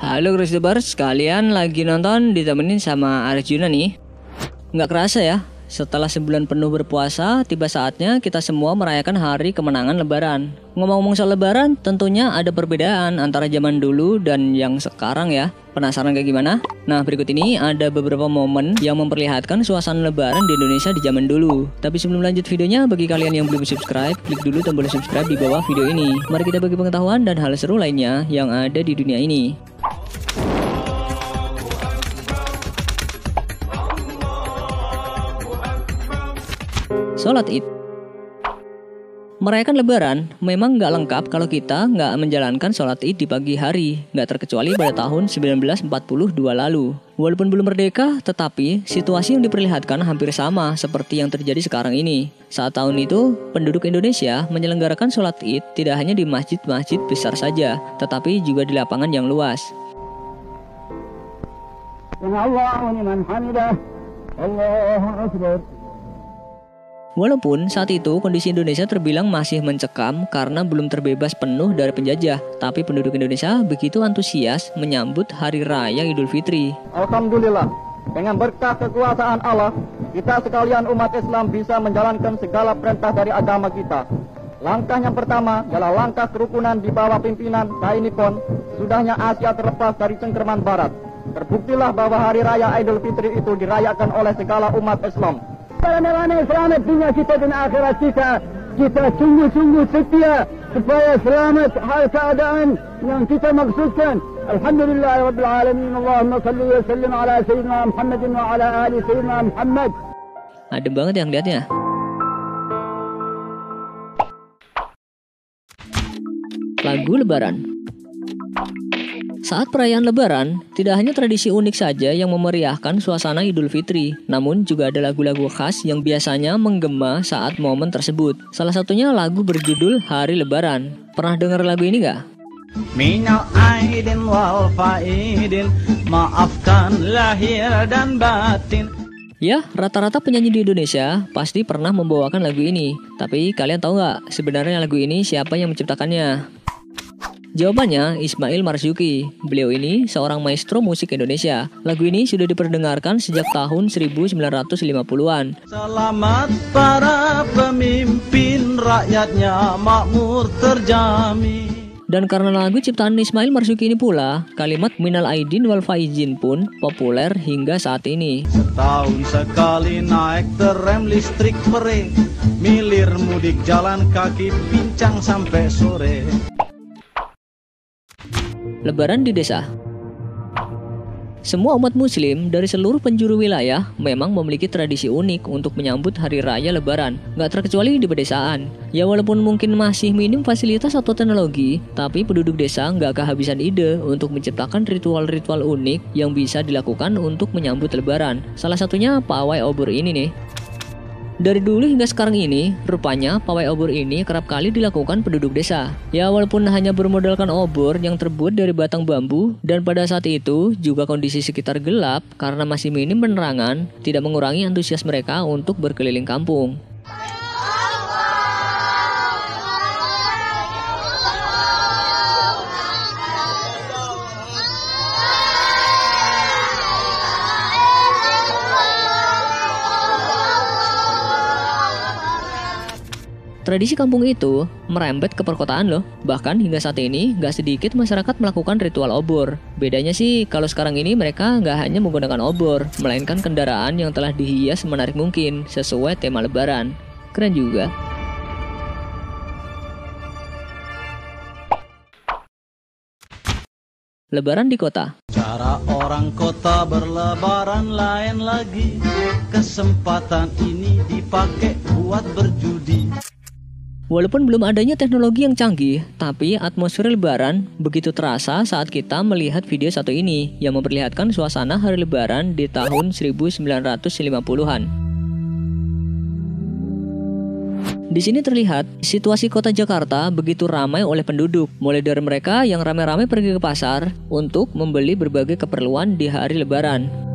Halo Christopers, kalian lagi nonton ditemenin sama Arjuna nih. Nggak kerasa ya, setelah sebulan penuh berpuasa, tiba saatnya kita semua merayakan hari kemenangan Lebaran. Ngomong-ngomong soal Lebaran, tentunya ada perbedaan antara zaman dulu dan yang sekarang ya. Penasaran kayak gimana? Nah, berikut ini ada beberapa momen yang memperlihatkan suasana Lebaran di Indonesia di zaman dulu. Tapi sebelum lanjut videonya, bagi kalian yang belum subscribe, klik dulu tombol subscribe di bawah video ini. Mari kita bagi pengetahuan dan hal seru lainnya yang ada di dunia ini. Sholat Id. Merayakan Lebaran memang nggak lengkap kalau kita nggak menjalankan sholat Id di pagi hari, nggak terkecuali pada tahun 1942 lalu. Walaupun belum merdeka, tetapi situasi yang diperlihatkan hampir sama seperti yang terjadi sekarang ini. Saat tahun itu, penduduk Indonesia menyelenggarakan sholat Id tidak hanya di masjid-masjid besar saja, tetapi juga di lapangan yang luas. Walaupun saat itu kondisi Indonesia terbilang masih mencekam karena belum terbebas penuh dari penjajah, tapi penduduk Indonesia begitu antusias menyambut Hari Raya Idul Fitri. Alhamdulillah, dengan berkah kekuasaan Allah, kita sekalian umat Islam bisa menjalankan segala perintah dari agama kita. Langkah yang pertama ialah langkah kerukunan di bawah pimpinan Kiai Nippon. Sudahnya Asia terlepas dari cengkeraman Barat. Terbuktilah bahwa Hari Raya Idul Fitri itu dirayakan oleh segala umat Islam. Karena selamat dunia kita dan akhirat kita sungguh-sungguh setia supaya selamat hal keadaan yang kita maksudkan. Alhamdulillah Rabbil Alamin. Allahumma salli wa sallim ala Sayyidina Muhammadin wa ala ali Sayyidina Muhammad. Adem banget yang lihatnya. Lagu Lebaran. Saat perayaan Lebaran, tidak hanya tradisi unik saja yang memeriahkan suasana Idul Fitri, namun juga ada lagu-lagu khas yang biasanya menggema saat momen tersebut. Salah satunya lagu berjudul Hari Lebaran. Pernah dengar lagu ini nggak? Minal aidin wal faidin, maafkan lahir dan batin. Ya, rata-rata penyanyi di Indonesia pasti pernah membawakan lagu ini. Tapi kalian tahu nggak sebenarnya lagu ini siapa yang menciptakannya? Jawabannya Ismail Marzuki. Beliau ini seorang maestro musik Indonesia. Lagu ini sudah diperdengarkan sejak tahun 1950-an. Selamat para pemimpin, rakyatnya makmur terjamin. Dan karena lagu ciptaan Ismail Marzuki ini pula, kalimat Minal Aidin wal Faizin pun populer hingga saat ini. Setahun sekali naik tram listrik pere, milir mudik jalan kaki pincang sampai sore. Lebaran di desa. Semua umat muslim dari seluruh penjuru wilayah memang memiliki tradisi unik untuk menyambut hari raya Lebaran, nggak terkecuali di pedesaan. Ya walaupun mungkin masih minim fasilitas atau teknologi, tapi penduduk desa nggak kehabisan ide untuk menciptakan ritual-ritual unik yang bisa dilakukan untuk menyambut Lebaran. Salah satunya pawai obor ini nih. Dari dulu hingga sekarang ini, rupanya pawai obor ini kerap kali dilakukan penduduk desa. Ya walaupun hanya bermodalkan obor yang terbuat dari batang bambu, dan pada saat itu juga kondisi sekitar gelap karena masih minim penerangan, tidak mengurangi antusias mereka untuk berkeliling kampung. Tradisi kampung itu merembet ke perkotaan loh. Bahkan hingga saat ini gak sedikit masyarakat melakukan ritual obor. Bedanya sih kalau sekarang ini mereka gak hanya menggunakan obor, melainkan kendaraan yang telah dihias menarik mungkin sesuai tema Lebaran. Keren juga. Lebaran di kota. Cara orang kota berlebaran lain lagi. Kesempatan ini dipakai buat berjudi. Walaupun belum adanya teknologi yang canggih, tapi atmosfer Lebaran begitu terasa saat kita melihat video satu ini yang memperlihatkan suasana hari Lebaran di tahun 1950-an. Di sini terlihat situasi kota Jakarta begitu ramai oleh penduduk, mulai dari mereka yang ramai-ramai pergi ke pasar untuk membeli berbagai keperluan di hari Lebaran.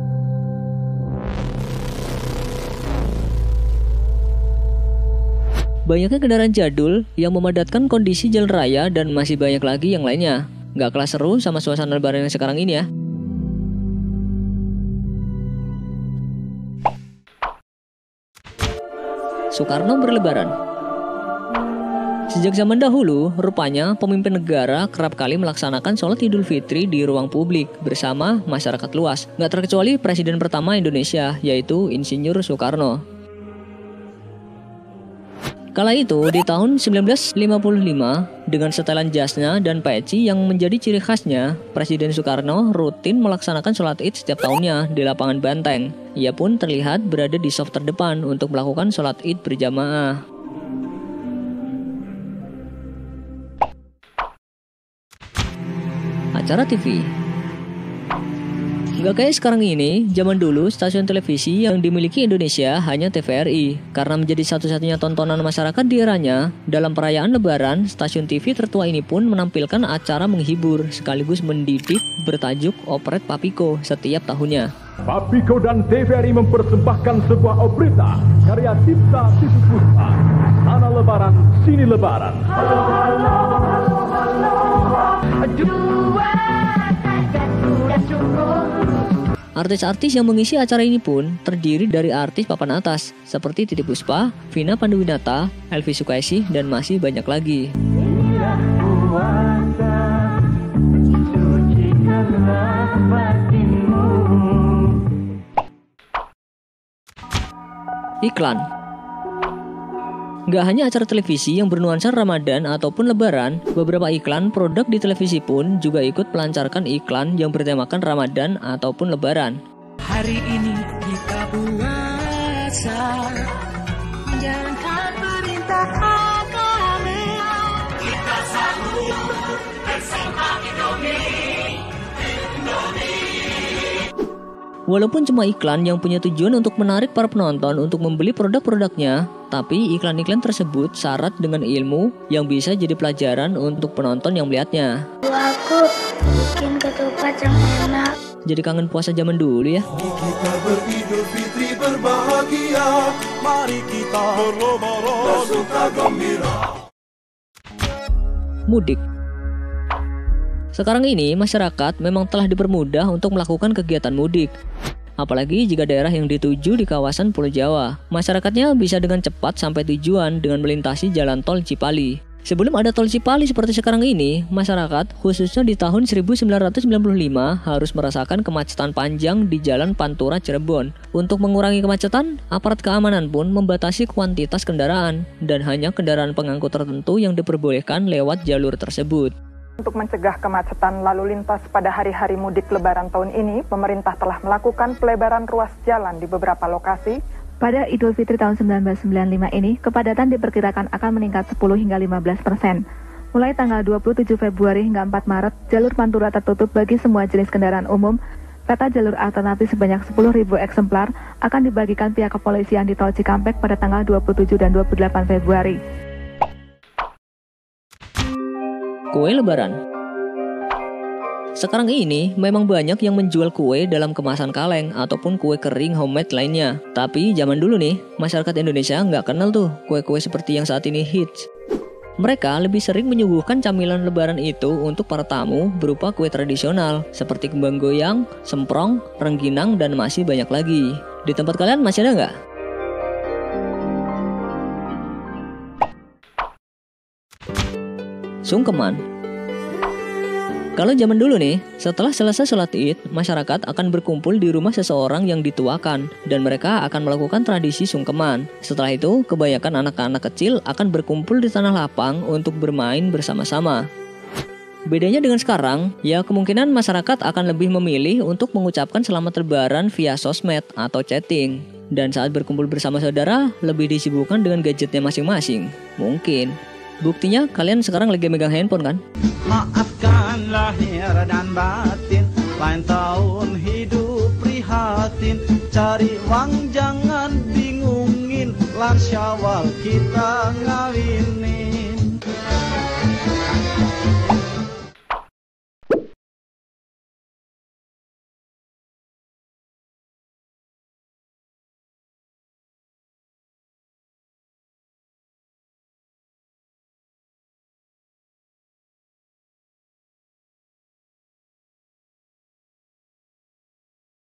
Banyaknya kendaraan jadul yang memadatkan kondisi jalan raya dan masih banyak lagi yang lainnya. Nggak kalah seru sama suasana lebaran yang sekarang ini ya. Soekarno berlebaran. Sejak zaman dahulu, rupanya pemimpin negara kerap kali melaksanakan sholat Idul Fitri di ruang publik bersama masyarakat luas. Nggak terkecuali presiden pertama Indonesia, yaitu Insinyur Soekarno. Kala itu, di tahun 1955, dengan setelan jasnya dan peci yang menjadi ciri khasnya, Presiden Soekarno rutin melaksanakan sholat Id setiap tahunnya di lapangan Banteng. Ia pun terlihat berada di saf terdepan untuk melakukan sholat Id berjamaah. Acara TV. Gak kayak sekarang ini, zaman dulu stasiun televisi yang dimiliki Indonesia hanya TVRI. Karena menjadi satu-satunya tontonan masyarakat di eranya, dalam perayaan Lebaran, stasiun TV tertua ini pun menampilkan acara menghibur sekaligus mendidik bertajuk Operet Papiko setiap tahunnya. Papiko dan TVRI mempersembahkan sebuah opereta karya Cipta Titu Puspa. Sana Lebaran, sini Lebaran. Halo, halo, halo, halo. Artis-artis yang mengisi acara ini pun terdiri dari artis papan atas seperti Titiek Puspa, Vina Panduwinata, Elvi Sukaesih, dan masih banyak lagi. Iklan. Gak hanya acara televisi yang bernuansa Ramadan ataupun Lebaran, beberapa iklan produk di televisi pun juga ikut melancarkan iklan yang bertemakan Ramadan ataupun Lebaran. Hari ini kita puasa, menjalankan perintah agama. Kita sahur bersama Indomie. Walaupun cuma iklan yang punya tujuan untuk menarik para penonton untuk membeli produk-produknya, tapi iklan-iklan tersebut syarat dengan ilmu yang bisa jadi pelajaran untuk penonton yang melihatnya. Aku bikin ketupat yang enak. Jadi kangen puasa zaman dulu ya. Kita beridul fitri berbahagia, mari kita bersuka gembira. Mudik. Sekarang ini masyarakat memang telah dipermudah untuk melakukan kegiatan mudik. Apalagi jika daerah yang dituju di kawasan Pulau Jawa, masyarakatnya bisa dengan cepat sampai tujuan dengan melintasi jalan tol Cipali. Sebelum ada tol Cipali seperti sekarang ini, masyarakat khususnya di tahun 1995 harus merasakan kemacetan panjang di Jalan Pantura Cirebon. Untuk mengurangi kemacetan, aparat keamanan pun membatasi kuantitas kendaraan dan hanya kendaraan pengangkut tertentu yang diperbolehkan lewat jalur tersebut. Untuk mencegah kemacetan lalu lintas pada hari-hari mudik Lebaran tahun ini, pemerintah telah melakukan pelebaran ruas jalan di beberapa lokasi. Pada Idul Fitri tahun 1995 ini, kepadatan diperkirakan akan meningkat 10 hingga 15%. Mulai tanggal 27 Februari hingga 4 Maret, jalur Pantura tertutup bagi semua jenis kendaraan umum. Peta jalur alternatif sebanyak 10.000 eksemplar akan dibagikan pihak kepolisian di Tol Cikampek pada tanggal 27 dan 28 Februari. Kue Lebaran. Sekarang ini memang banyak yang menjual kue dalam kemasan kaleng ataupun kue kering homemade lainnya. Tapi zaman dulu nih, masyarakat Indonesia nggak kenal tuh kue-kue seperti yang saat ini hits. Mereka lebih sering menyuguhkan camilan Lebaran itu untuk para tamu berupa kue tradisional seperti kembang goyang, semprong, rengginang, dan masih banyak lagi. Di tempat kalian masih ada nggak? Sungkeman. Kalau zaman dulu nih, setelah selesai sholat Id, masyarakat akan berkumpul di rumah seseorang yang dituakan dan mereka akan melakukan tradisi sungkeman. Setelah itu, kebanyakan anak-anak kecil akan berkumpul di tanah lapang untuk bermain bersama-sama. Bedanya dengan sekarang, ya kemungkinan masyarakat akan lebih memilih untuk mengucapkan selamat Lebaran via sosmed atau chatting. Dan saat berkumpul bersama saudara, lebih disibukkan dengan gadgetnya masing-masing. Mungkin. Buktinya kalian sekarang lagi megang handphone kan? Maafkan lahir dan batin, lain tahun hidup prihatin. Cari uang jangan bingungin, lan Syawal kita ngawinin.